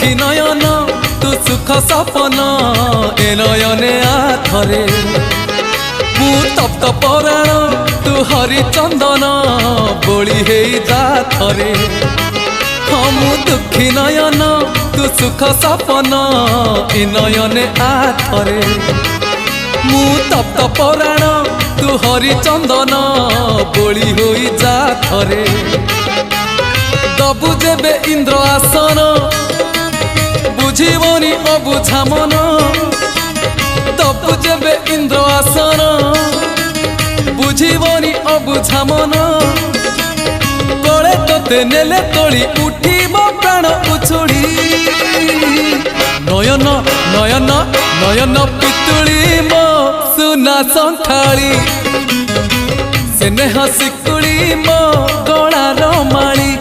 दुखी नयन तू सुख सपन ए नयने आथरे मु तप्त पराण तू हरिचंदन बोली हे जा थरे हाँ मु दुखी नयन तू सुख सपन ए नयने आथरे मु तप्त पराण तू हरिचंदन बोली हो जा थरे दबु जेबे इंद्र आसन बुझीबनी अबुझा मन दबु जेबे इंद्र आसन बुझीबनी अबुझा मन कले तोते नेले तोली उठीब प्राण उछुड़ी नयन नयन नयन पितुली मो सुना संथाली स्नेह शिकुड़ी मो गलार माली